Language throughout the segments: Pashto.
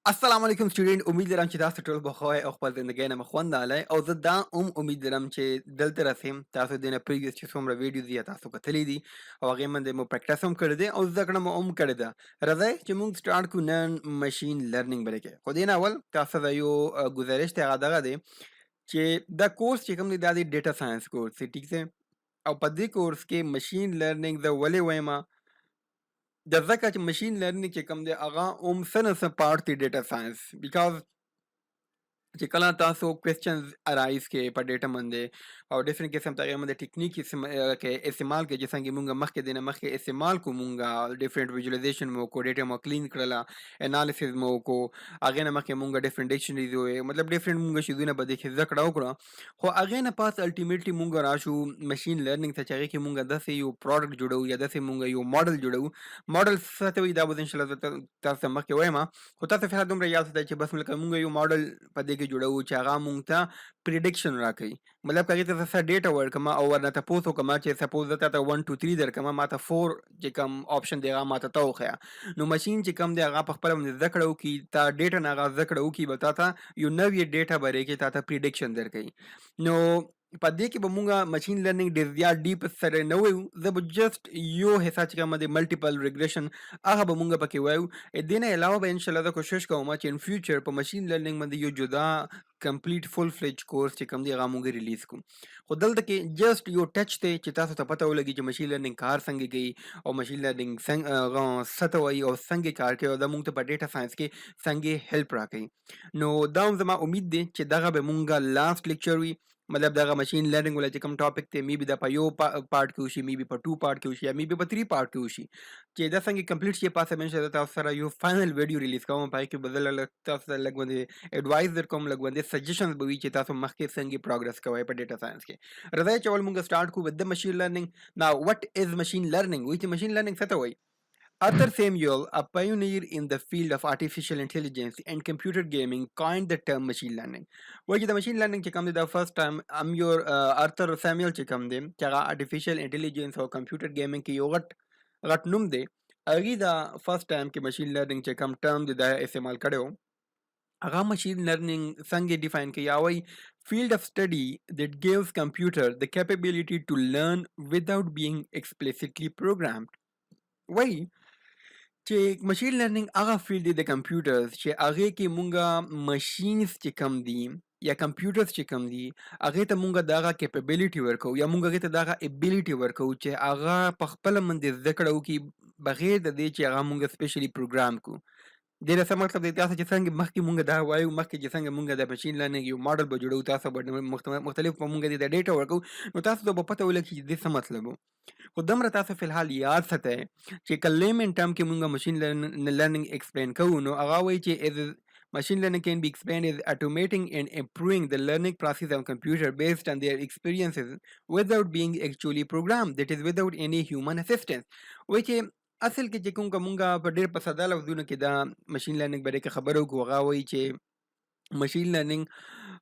السلام علیکم سټوډنټ امید لرم چې تاسو ټول بخوای او خپل ژوندګۍ نه مخوند علي او زه دا امید لرم چې دلته راسم تاسو د نه پریویس چې څومره ویډیوز یا تاسو کتلې دي او هغه من مو پریکټیس هم کړی دی او زده کړه مو هم کړی ده راځئ چې موږ سٹارټ کوو نن ماشین لرنینګ باندې کې خو دې نه اول تاسو ته یو گزارش ته دغه دی چې دا کورس چې کوم دی دا د ډیټا ساينس کورس دی ټیک ده او په دې کورس کې ماشین لرنینګ د ولې وایم د ځکه چې ماشین لرنینګ چې کوم دی هغه هم څه نه څه پارټ دی ډیټا ساينس بیکاز چې کله تاسو کوېسچنز ارایز کې په ډیټا باندې او ډیفرنٹ قسم ته باندې ټیکنیک کې استعمال کې چې څنګه موږ مخکې دینه مخکې استعمال کو موږ ډیفرنٹ ویژوالایزیشن مو کو ډیټا مو کلین کړل انالیسز مو کو هغه نه مخکې موږ ډیفرنٹ ډکشنریز وي مطلب ډیفرنٹ موږ شیزونه به د کې ذکر وکړو خو هغه نه پاس الټیمیټلی موږ راشو ماشین لرنینګ ته چې کې موږ داسې یو پروډکټ جوړو یا داسې موږ یو ماډل جوړو ماډل څه ته وي دا به ان شاء الله تاسو مخکې وایم خو تاسو فعلا دومره یاد ساتئ چې بس ملکه موږ یو ماډل په دې کې جوړو چې هغه مونږ ته پریډکشن راکړي مطلب کله چې څه ډیټا ورکما او ورنه تاسو کوم چې سپوز ته 1 2 3 درکما ماته 4 چې کوم آپشن دی هغه ماته توخیا نو ماشين چې کوم دی هغه په خپل ذکرو کی تا ډیټا نه هغه ذکرو کی بتا تا یو نوې ډیټا بره کې تا پریډکشن درکړي نو په دې کې به مونږه ماشين لرنینګ ډیر زیات ډیپ سره نه وایو زه به جست یو حصہ چې کوم دی ملټیپل ریګریشن هغه به مونږه پکې وایو ا دې نه علاوه به ان شاء الله کوشش کوم چې ان فیوچر په ماشين لرنینګ باندې یو جدا کمپلیټ فول فلیج کورس چې کوم دی هغه مونږ ریلیز کوم خو دلته کې جست یو ټچ ته چې تاسو ته پته ولګي چې ماشين لرنینګ کار څنګه کوي او ماشين لرنینګ څنګه ستوي او څنګه کار کوي دا مونږ ته په ډیټا ساينس کې څنګه هیلپ راکړي نو دا زما امید دی چې دغه به مونږه لاست لیکچر وي مطلب دغه ماشین لرنینګ ولې چې کوم ټاپک ته می بي د په یو پارت کې وشي می بي په 2 پارت کې وشي یا می بي په 3 پارت کې وشي چې دا څنګه کمپلیټ شي پاسه منشه تاسو سره یو فائنل ویډیو ریلیز کوم پای کې بدل تاسو ته لګوندې ایڈوایز در کوم لګوندې سجیشنز به وي چې تاسو مخکې څنګه پروګرس کوئ په ډیټا ساينس کې راځي چې ول موږ سٹارټ کوو د ماشین لرنینګ ناو وات از ماشین لرنینګ وایي چې ماشین لرنینګ څه ته وایي Arthur Samuel, a pioneer in the field of artificial intelligence and computer gaming, coined the term machine learning. Which the machine learning che come the first time I'm your Arthur Samuel che come them chaga artificial intelligence or computer gaming ki yogat gat num de agi the first time ki machine learning che come term de istemal kade ho aga machine learning sange define ki ya wai field of study that gives computer the capability to learn without being explicitly programmed. Why چې ماشین لرنینګ هغه فیلډ دی د کمپیوټرز چې هغه کې مونږه ماشینز چې کم دي یا کمپیوټرز چې کم دي هغه ته مونږه دغه کیپبلیټي ورکو یا مونږه هغه ته دغه ابیلیټي ورکو چې هغه په خپل باندې ذکر وکي بغیر د دې چې هغه مونږه سپیشلی پروګرام کو د رسم مطلب د تاسو چې څنګه مخکې مونږ دا وایو مخکې چې څنګه مونږ د ماشین لرنینګ یو ماډل به جوړو تاسو به مختلف مونږ د ډیټا ورکو نو تاسو ته به پته ولګي چې د څه مطلب خو دمره تاسو فلحال یاد ساتئ چې کلیمن ټرم کې مونږ ماشین لرنینګ ایکسپلین کوو نو هغه وایي چې machine learning can be explained as automating and improving the learning process of computer based on their experiences without being actually programmed, that is without any human assistance. which اصل کې چې کوم کومه په ډېر په ساده لفظونو کې دا ماشین لرنینګ باندې کې خبرو کوو هغه وایي چې ماشین لرنینګ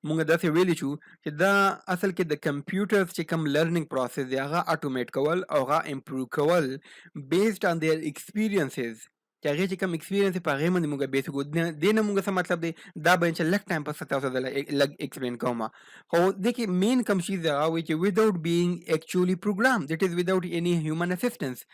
مونږ داسې ویلی شو چې دا اصل کې د کمپیوټرز چې کوم لرنینګ پروسس دی هغه اټومیټ کول او هغه امپروو کول بیسډ آن دیر ایکسپیرینسز چې هغې چې کوم ایکسپیرینس په هغې باندې مونږ بیس وکړو دې نه مونږ څه مطلب دی دا به چې لږ ټایم پس تاسو ته لږ ایکسپلین کوم خو دې کې مین کوم شي دی هغه وایي چې without being actually programmed, that is without any human assistance.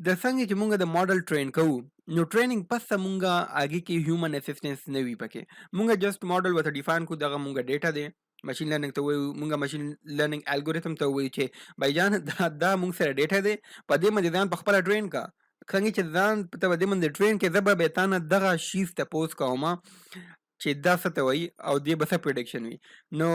د څنګه چې مونږ د ماډل ټرین کوو نو ټریننګ پس مونږه هغې کې هیومن اسسټنس نه وي پکې مونږ جست ماډل ورته ډیفاین کړو دغه مونږ ډیټا دی ماشین لرنینګ ته وایو مونږ ماشین لرنینګ الګوریتم ته وایو چې بایجان دا مونږ سره ډیټا دی په دې باندې ځان په خپله ټرین کا څنګه چې ځان ته په دې باندې ټرین کې زه به تا نه دغه شیز تپوس کوم چې دا څه ته وایي او دې به څه پریډکشن وي نو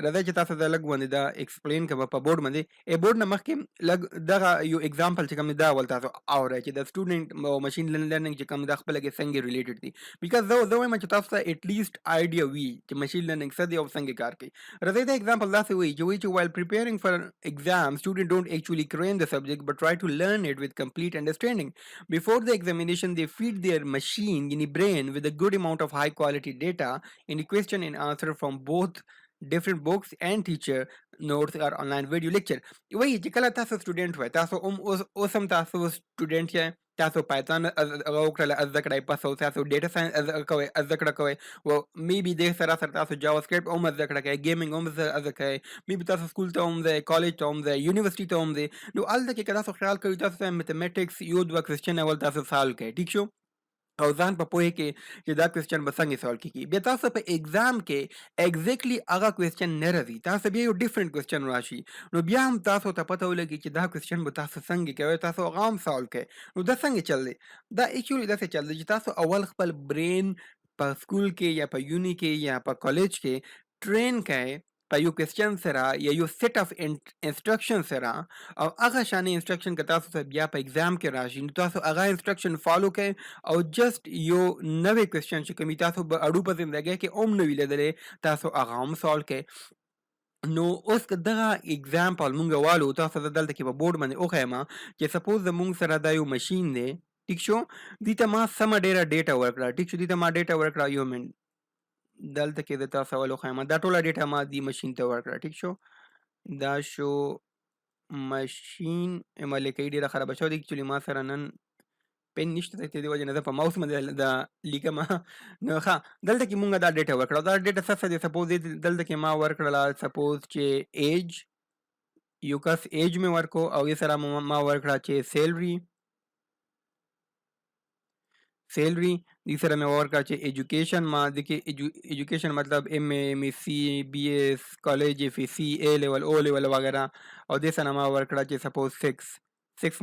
راځئ چې تاسو ته لږ باندې دا ایکسپلین کوم په بورډ باندې ای بورډ نه مخکې لږ دغه یو اگزامپل چې کوم دا ول تاسو اورئ چې د سټوډنټ او ماشین لرنینګ چې کوم دا خپل کې څنګه ریلیټډ دي بیکاز زه وایم چې تاسو ته ایت لیست آیډیا وي چې ماشین لرنینګ څه دی او څنګه کار کوي راځئ دا اگزامپل داسې وایي چې while preparing for exam students don't actually cram the subject but try to learn it with complete understanding before the examination they feed their machine in the brain with a good amount of high quality data in the question and answer from both different books and teacher notes or online video lecture وایي چې کله تاسو سټوډنټ وای تاسو اوس هم تاسو سټوډنټ یې تاسو پایتون هغه وکړله زده کړئ، پس او تاسو ډیټا ساینس کوئ زده کړه کوئ، و میبي دې سره سره تاسو جاوا سکرپټ هم زده کړه کوئ، ګیمینګ هم زده کوئ، میبي تاسو سکول ته هم ځئ، کالج ته هم ځئ، یونیورسټي ته هم ځئ. نو هلته کې که تاسو خیال کوئ تاسو ته میتھمیټکس یو دوه کوېسچن اول تاسو سالو کوئ، ټیک شو، او ځان په پوهې کې چې دا کوېسچن به څنګه سالو کېږي. بیا تاسو په ایګزام کې ایګزیکټلي هغه کوېسچن نه راځي، تاسو بیا یو ډفرنټ کوېسچن راشي، نو بیا هم تاسو ته پته ولګي چې دا کوېسچن به تاسو څنګه کوئ، تاسو هغه هم سالو کوئ. نو دا څنګه چل دی؟ دا ایکچولي داسې چل دی چې تاسو اول خپل برین په سکول کې یا په یونی کې یا په کالج کې ټرین کوئ په یو کوېسچن سره یا یو سیټ اف انسټرکشن سره، او هغه شانې انسټرکشن که تاسو ته بیا په ایګزام کې راشي نو تاسو هغه انسټرکشن فالو کوئ، او جسټ یو نوی کوېسچن چې کوم تاسو به اړو په زندګۍ کې هم نه وي لیدلی تاسو هغه هم سالو کوئ. نو اوس که دغه اګزامپل مونږ والو، تاسو ته دلته کې په بورډ باندې وښیم چې سپوز زمونږ سره دا یو مشین دی، ټیک شو، دې ته ما سمه ډیره ډیټا ورکړه، ټیک شو، دې ته ما ډیټا ورکړه، یو منټ دلته کې د تاسو اول وښیم، دا ټوله ډیټا ما دې مشین ته ورکړه، ټیک شو، دا شو مشین ملکۍ ډیره خرابه شوه، ایکچولي ما سره نن پین نشته د دې وجه نه زه په ماوس باندې دا لیکم. نو ښه دلته کې مونږ دا ډیټا ورکړه، دا ډیټا څه دی؟ سپوز دلته کې ما ورکړله سپوز چې ایج، یو کس ایج مې ورکو، او یې سره ما ورکړه چې سیلري دې سره مې ورکړه چې ایجوکیشن، ما د کې ایجوکیشن مطلب ایم اے، ایم ایس سی، بی ایس، کالج، اف ای سی، اے لیول، او لیول وغیرہ، او دې سره ما ورکړه چې سپوز 6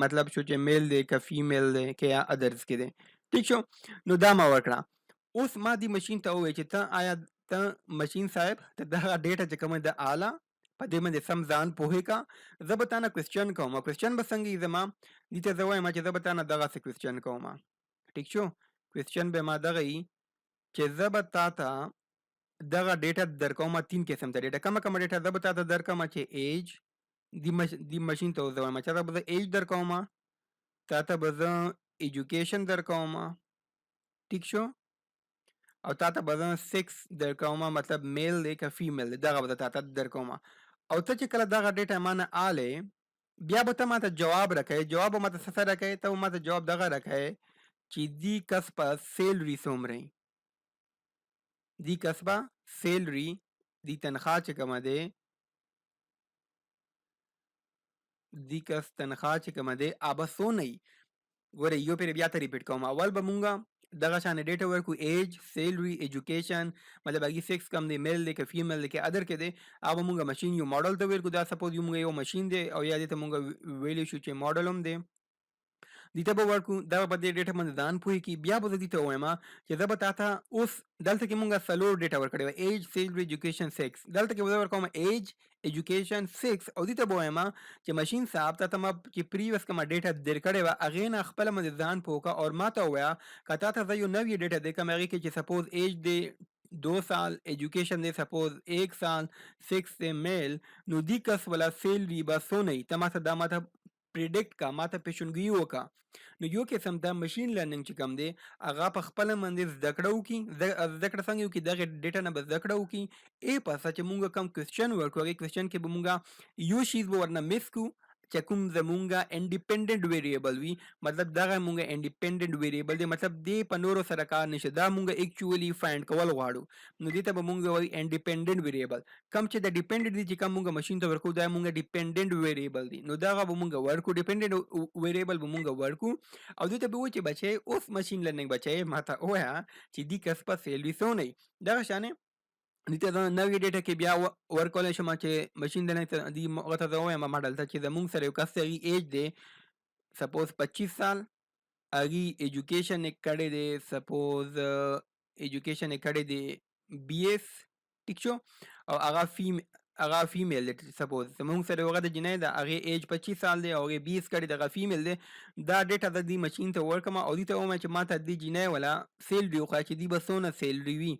مطلب شو چې میل دی که فیمیل دی که یا ادرس کې دی، ټیک شو. نو دا ما ورکړه. اوس ما دې مشین ته وویل چې ته آیا ته مشین صاحب ته دغه ډیټا چې کومه ده اعلی په دې باندې سم ځان پوهې کا، زه به تا نه کوېسچن کوم، کوېسچن به څنګه وي زما؟ دې ته زه وایم چې زه به تا نه دغسې کوېسچن کوم، ټیک شو، کوېسچن به ما دغه وي چې زه به تا ته دغه ډیټا درکوم، 3 قسم ته ډیټا، کومه ډیټا زه به تا ته درکوم چې ایج، دې مشین ته زه وایم چې تا به زه ایج درکوم، تا ته به زه ایجوکیشن درکوم، ټیک شو، او تا ته به زه 6 درکوم، مطلب میل دی که فیمیل دی، دغه به تا ته درکوم. او ته چې کله دغه ډیټا ما نه آلې بیا به ته ما ته جواب راکوې، جواب به ما ته څه راکوې؟ ته به ما ته جواب دغه راکوې چې دې کس په سیلري څومره، دې کس به سیلري، دې تنخواه چې کومه دی، دې کس تنخواه چې کومه دی هغه څونه وي. ګورئ یو پیر بیا ته ریپیټ کوم، اول به مونږه دغه شانې ډیټا ورکو، ایج، سیلري، ایجوکیشن، مطلب هغې 6 کم دی، میل دی که فیمیل دی که ادر کې دی، هغه به مونږه مشین یو ماډل ته ورکو، دا سپوز مونږ یو مشین دی او یا دې ته مونږ ویلی شو چې ماډل هم دی، دې ته به ورکو، دا به په دې ډیټا باندې ځان پوهې کړي. بیا به زه دې ته ووایم چې زه به تا ته اوس دلته کې مونږ څلور ډیټا ورکړې وه، ایج، سیلري، ایجوکیشن، 6، دلته کې به زه ورکوم ایج، ایجوکیشن، 6، او دې ته به ووایم چې مشین صاحب تا ته ما چې پریوس کومه ډیټا در کړې وه هغې نه خپله باندې ځان پوه کړه، او ما ته ووایه که تا ته زه یو نوې ډیټا درکړم هغې کې چې سپوز ایج دی 2 سال، ایجوکیشن دی سپوز 1 سال، 6 دی میل، نو دې کس والا سیلري به څونه وي؟ ته ما ته دا ما ته پریډکټ کا، ما ته پیشنګویي وکړه. نو یو قسم دا مشین لرننګ چې کوم دی هغه په خپله باندې زده کړه وکړي، زده کړه څنګه وکړي؟ دغې ډیټا نه به زده کړه وکړي، ای پسه چې مونږ کوم کوېسچن ورکړو هغې کوېسچن کې به مونږ یو شیز به ورنه مس کړو چې کوم زمونږه انډیپینډنټ ویریبل وي، مطلب دغه مونږه انډیپینډنټ ویریبل دی، مطلب دې په نورو سره کار نشته، دا مونږ ایکچولي فایند کول غواړو، نو دې ته به مونږ وایو انډیپینډنټ ویریبل. کوم چې د ډیپینډنټ دی چې کوم مونږ مشین ته ورکو دا مونږ ډیپینډنټ ویریبل دی، نو دغه به مونږ ورکو، ډیپینډنټ ویریبل به مونږ ورکو، او دې ته به وایو چې بچی اوس مشین لرننګ بچی ما ته ووایه چې دې کس په سیلري څونه وي. دغه شانې دې ته زه نوې ډیټا کې بیا ورکولی شم چې مشین لرننګ ته دې هغه ته زه ووایم ماډل ته چې زمونږ سره یو کس دی هغې ایج دی سپوز 25 سال، هغې ایجوکیشن یې کړی دی سپوز ایجوکیشن یې کړی دی بی ایس، ټیک شو، او هغه فیمیل دی، سپوز زمونږ سره هغه د جنۍ ده هغې ایج 25 سال دی او هغې بی ایس کړی دی، هغه فیمیل دی. دا ډیټا زه دې مشین ته ورکړم او دې ته ووایم چې ما ته دې جنۍ والا سیلري وښایه چې دې به څونه سیلري وي،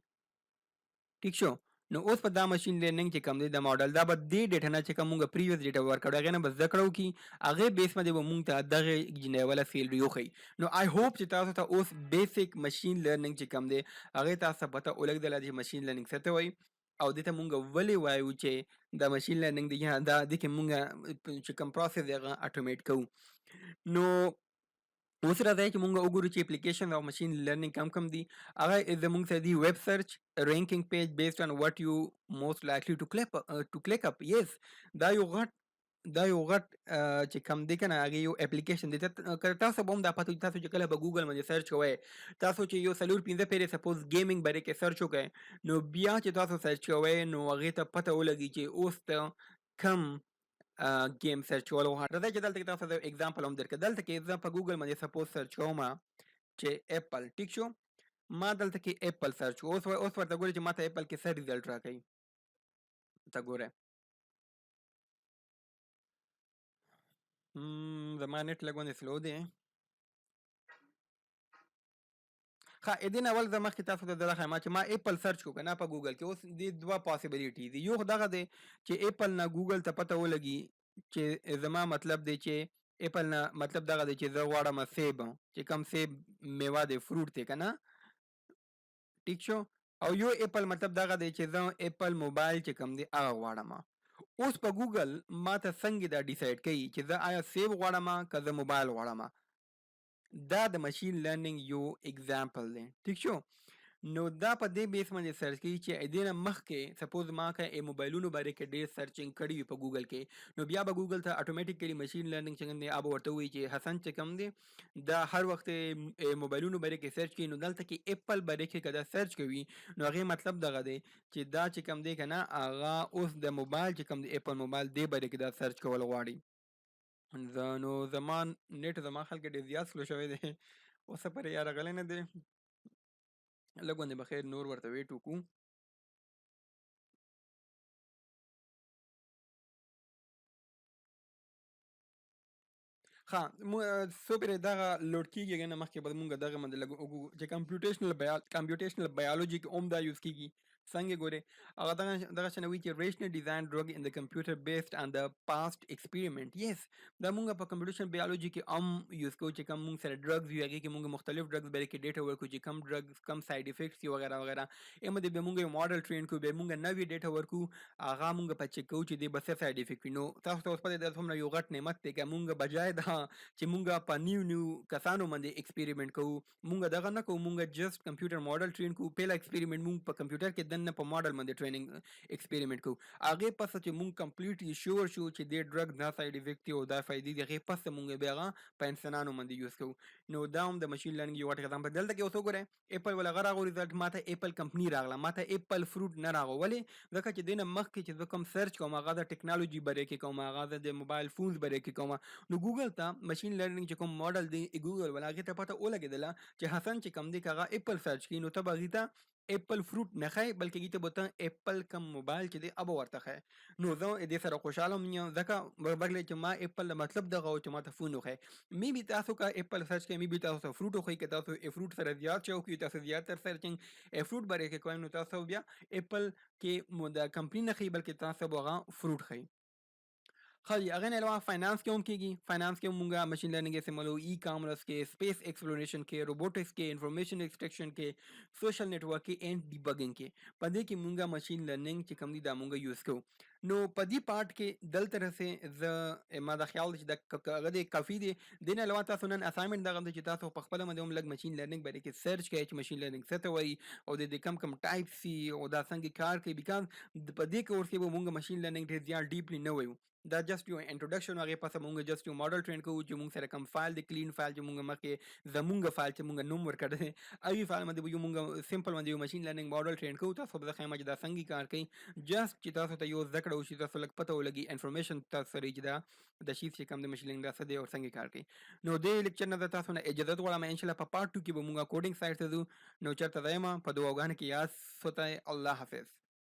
ټیک شو. نو اوس په دا مشین لرننګ چې کوم دی د ماډل دا به دې ډیټا نه چې کوم مونږ پریویس ډیټا ورکړو هغې نه به زده کړه وکړي، هغې بیس باندې به مونږ ته دغې جنۍ والا سیلري وښیي. نو آی هوپ چې تاسو ته اوس بیسک مشین لرننګ چې کوم دی هغې تاسو ته پته ولګېدله چې مشین لرننګ څه ته وایي، او دې ته مونږ ولې وایو چې د مشین لرننګ دی یا دا دې کې مونږ چې کوم پروسس دی هغه اټومیټ کوو. نو اوس راځئ چې مونږ وګورو چې اپلیکیشن او ماشین لرنینګ کم دي. هغه زموږ سره دي ویب سرچ رینکینګ پیج بیسډ on what you most likely to click up. yes دا یو غټ چې کم دی کنه هغه یو اپلیکیشن دی. که تاسو به هم دا پته تاسو چې کله په ګوګل باندې سرچ کوئ تاسو چې یو څلور پنځه پیرې سپوز ګیمینګ باندې کې سرچ وکړئ نو بیا چې تاسو سرچ کوئ نو هغې ته پته ولګي چې اوس ته کم گیم سرچ کول غواړم. راځئ چې دلته کې تاسو ته اگزامپل هم درکړم. دلته کې زه په ګوګل باندې سپوز سرچ کوم چې اپل، ټیک شو، ما دلته کې اپل سرچ اوس ورته ګورئ چې ما ته اپل کې څه ریزلټ راکوي. ته ګوره زما نت لږ غوندې سلو دی. ښه دې نه اول زه مخکې تاسو ته دا ښیم چې ما اپل سرچ کړو که نه په ګوګل کې. اوس دې دوه پاسبلیټي دي. یو خو دغه دی چې اپل نه ګوګل ته پته ولګي چې زما مطلب دی چې اپل نه مطلب دغه دی چې زه غواړم سیب چې کوم سیب میوه دی فروټ دی که نه، ټیک شو. او یو اپل مطلب دغه دی چې زه اپل موبایل چې کوم دی هغه غواړم. اوس په ګوګل ما ته څنګه دا ډیسایډ کوي چې زه آیا سیب غواړم که زه موبایل غواړم. دا د ماشین لرنینګ یو اگزامپل دی، ټیک شو. نو دا په دې بیس باندې سرچ کوي چې دې نه مخکې سپوز ما که موبایلونو باره کې ډېر سرچینګ کړي وي په ګوګل کې نو بیا به ګوګل ته اتوماتیکلی ماشین لرنینګ چې کوم دی هغه به ورته ووایي چې حسن چې کوم دی دا هر وخت موبایلونو باره کې سرچ کوي. نو دلته کې اپل باره کې که دا سرچ کوي نو هغې مطلب دغه دی چې دا چې کوم دی که نه هغه اوس د موبایل چې کوم دی اپل موبایل دې باره کې دا سرچ کول غواړي. نو زما نت زما خیال کې ډېر زیات سلو شوی دی. اوسه پورې یا راغلی نه دی. لږ غوندې به خیر نور ورته ویټ وکړو. ښه څو پرې دغه لوډ کېږي هغې نه مخکې به مونږ دغه باندې لږ وګورو چې کمپیوټیشنل بایولوجي کې هم دا یوز کېږي. څنګه ګورې هغه دغه شان وایي چې ریشنل ډیزاین ډرګ ان د کمپیوټر بیسډ آن د پاست ایکسپیریمنٹ. یس دا مونږ په کمپیوټیشنل بایولوجي کې هم یوز کوو چې کوم مونږ سره ډرګز وي هغې کې مونږ مختلف ډرګز باره کې ډیټا ورکوو چې کوم ډرګز کوم سایډ افیکټس دي وغیره وغیره. اما د بیا مونږ یو ماډل ټرین کوو بیا مونږ نوې ډیټا ورکوو هغه مونږ په چیک کوو چې دې به څه سایډ افیکټ وي. نو تاسو ته اوس پته ده څومره یو غټ نعمت دی که مونږ بجای دا چې مونږ په نیو کسانو باندې ایکسپیریمنٹ کوو مونږ دغه نه کوو مونږ جست کمپیوټر ماډل ټرین کوو. پیله ایکسپیریمنٹ مونږ په کمپیوټر کې دننه په ماډل باندې ټریننګ ایکسپیریمنٹ کوو. هغې پس چې مونږ کمپلیټلی شور شو چې دې ډرګ دا سایډ افیکټ دي او دا فایدې دي هغې پس مونږ بیا هغه په انسانانو باندې یوز کوو. نو دا هم د ماشین لرنینګ یو غټ اګزامپل. دلته کې اوس وګورئ اپل ول هغه راغو ریزلټ ما ته اپل کمپني راغله ما ته اپل فروټ نه راغو. ولې ځکه چې دې نه مخکې چې زه کوم سرچ کوم هغه د ټیکنالوژي باره کې کوم هغه د موبایل فونز باره کې کوم. نو ګوګل ته ماشین لرنینګ چې کوم ماډل دی ګوګل ول هغې ته پته ولګېدله چې حسن چې کوم دی که هغه اپل سرچ کړي نو ته به هغې ته اپل فروټ نه ښایي بلکې هغې ته به ته اپل کم موبایل چې دی هغه به ورته ښایي. نو زه دې سره خوشحاله یم ځکه بغلی چې ما اپل مطلب دغه و چې ما ته فون وښایي. مې بي تاسو که اپل سرچ کوئ مې بي تاسو ته فروټ وښایي که تاسو فروټ سره زیات شوق وي تاسو زیاتر سرچینګ فروټ باره کې کوئ نو تاسو بیا اپل کې د کمپني نه ښایي بلکې تاسو به هغه فروټ ښایي. ښایي هغې نه علاوه فاینانس کې هم کېږي. فاینانس کې هم مونږ ماشین لرنینګ استعمالوو. ای کامرس کې سپیس ایکسپلوریشن کې روبوټکس کې انفارمیشن ایکسټریکشن کې سوشل نیټورک کې اینډ ډیبګینګ کې په دې کې مونږ ماشین لرنینګ چې کوم دي دا مونږ یوز کوو. نو په دې پارټ کې دلته رسې زه ما دا خیال دی چې دا هغه دی کافي دی. دې نه علاوه تاسو نن اسایمنټ دغه دی چې تاسو په خپله باندې هم لږ ماشین لرنینګ باره کې سرچ کوئ چې ماشین لرنینګ څه ته وایي او د دې کم کم ټایپس دي او دا څنګه کار کوي. بیکاز په دې کورس کې به مونږ ماشین لرنینګ ډېر زیات ډیپلی نه وایو. دا جست یو انټروډکشن هغې پسه مونږ جست یو ماډل ټرین کوو چې مونږ سره کوم فایل دی کلین فایل چې مونږ مخکې زمونږ فایل چې مونږ نوم ورکړی دی هغې فایل باندې به یو مونږ سمپل باندې یو ماشین لرنینګ ماډل ټرین کوو. تاسو به زه ښیم چې دا څنګه کار کوي جست چې تاسو ته یو زده کړه وشي تاسو لږ پته ولګي انفارمیشن تاسو سره چې دا شیز چې کوم د ماشین لرنینګ دا څه دی او څنګه کار کوي. نو دې لیکچر نه زه تاسو نه اجازت غواړم. انشاءالله په پارټ 2 کې به مونږ کوډینګ سایډ ته ځو. نو چېرته ځه یم په دعاګانو کې یاد ساتئ. الله حافظ.